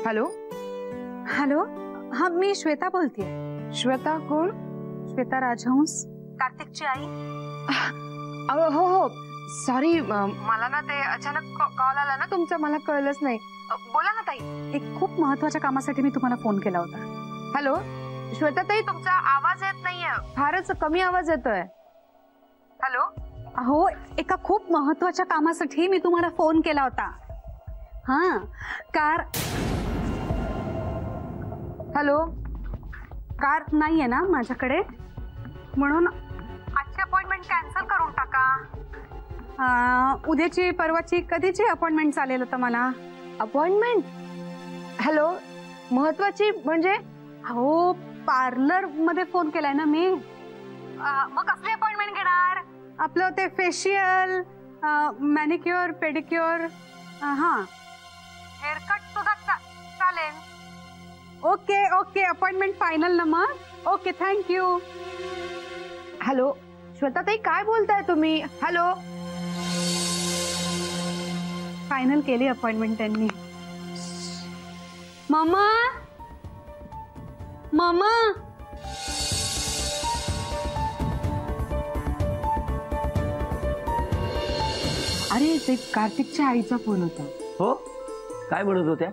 Hello hello, हा मी श्वेता बोलतेय. श्वेता कोण? श्वेता राजहंस, कार्तिकची आई. हो हो सॉरी, मला ना ते अचानक कॉल आला ना तुमचा, मला कळलंच नाही. बोला ना ताई. एक खूप महत्वाच्या कामासाठी मी तुम्हाला फोन केला होता. हॅलो श्वेता ताई, तुमचा आवाज येत नाहीये, फारच कमी आवाज येतोय. हॅलो. अहो, एका खूप महत्वाच्या कामासाठी मी तुम्हाला फोन केला होता. हा कार. हॅलो. कार नाहीये ना माझ्याकडे, म्हणून आजची अपॉइंटमेंट कॅन्सल करून टाका. उद्याची परवाची कधीची अपॉइंटमेंट चालेल होतं मला? अपॉइंटमेंट? हॅलो, महत्वाची म्हणजे? अहो, पार्लर मध्ये फोन केलाय ना मी. मग कसली अपॉइंटमेंट घेणार? आपलं ते फेशियल, मॅनिक्युअर, पेडिक्युअर, हा हेअरकट सुद्धा चालेल. ओके ओके, अपॉइंटमेंट फायनल ना मग? Okay, thank you. हॅलो श्वेता ताई, काय बोलताय तुम्ही? हॅलो. फायनल केली अपॉइंटमेंट त्यांनी. मामा, मामा. अरे ते कार्तिकच्या आईचा फोन होता. हो, काय म्हणत होत्या?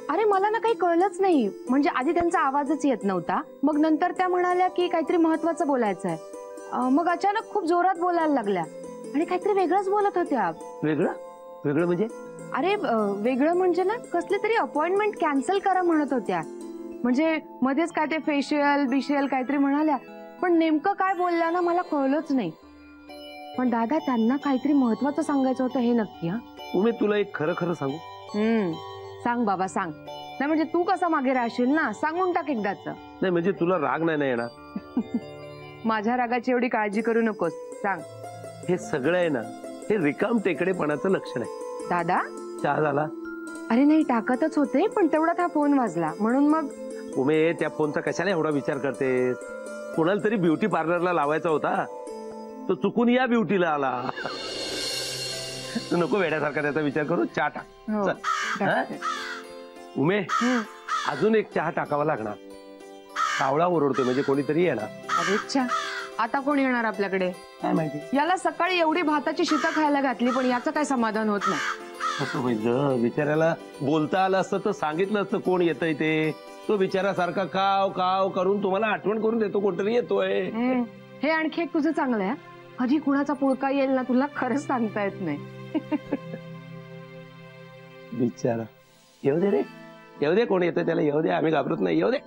अरे मला ना काही कळलंच नाही, म्हणजे आधी त्यांचा आवाजच येत नव्हता, मग नंतर त्या म्हणाल्या की काहीतरी महत्वाचं बोलायचं आहे. मग अचानक खूप जोरात बोलायला लागल्या आणि काहीतरी वेगळंच बोलत होत्या. वेगळं? वेगळं म्हणजे? अरे वेगळं म्हणजे ना, कसली तरी अपॉइंटमेंट कॅन्सल करा म्हणत होत्या. म्हणजे मध्येच काय ते फेशियल बिशियल काहीतरी म्हणाल्या, पण नेमकं काय बोलल्या ना मला कळलंच नाही. पण दादा, त्यांना काहीतरी महत्वाचं सांगायचं होतं, हे नक्की? हा उमे, तुला एक खरं खरं सांगू? सांग बाबा सांग. नाही म्हणजे तू कसा मागे राहशील ना, सांगून टाक एकदाच. नाही म्हणजे तुला राग नाही ना येणार? माझ्या रागाची एवढी काळजी करू नकोस, सांग. हे सगळं आहे ना, हे रिकाम टेकडेपणाचं लक्षण आहे. दादा, चहा झाला? अरे नाही, टाकतच होते, पण तेवढ्यात हा फोन वाजला म्हणून मग. उमे, त्या फोनचा कशाला एवढा विचार करतेस? कोणाला तरी ब्युटी पार्लरला लावायचा होता, तो चुकून या ब्युटीला आला. तू नको वेड्यासारखा त्याचा विचार करू, चहा टाक. उमे, अजून एक चहा टाकावा लागणार. कावळा ओरडतोय, म्हणजे कोणीतरी येणार. अरे अच्छा, आता कोण येणार आपल्याकडे? काय माहिती. याला सकाळी एवढी भाताची शीतं खायला घातली, पण याचं काय समाधान होत नाही. असं म्हणजे बिचाऱ्याला बोलता आलं असतं तर सांगितलं असतं कोण येतंय ते. तो बिचाऱ्यासारखा काव काव करून तुम्हाला आठवण करून देतो कोणतरी येतोय. हे आणखी एक तुझं चांगलं आहे. कधी कुणाचा पुळका येईल ना, तुला खरंच सांगता येत नाही. बिचारा. येऊ दे रे, येऊ दे, कोण येतोय त्याला येऊ दे, आम्ही घाबरत नाही, येऊ दे.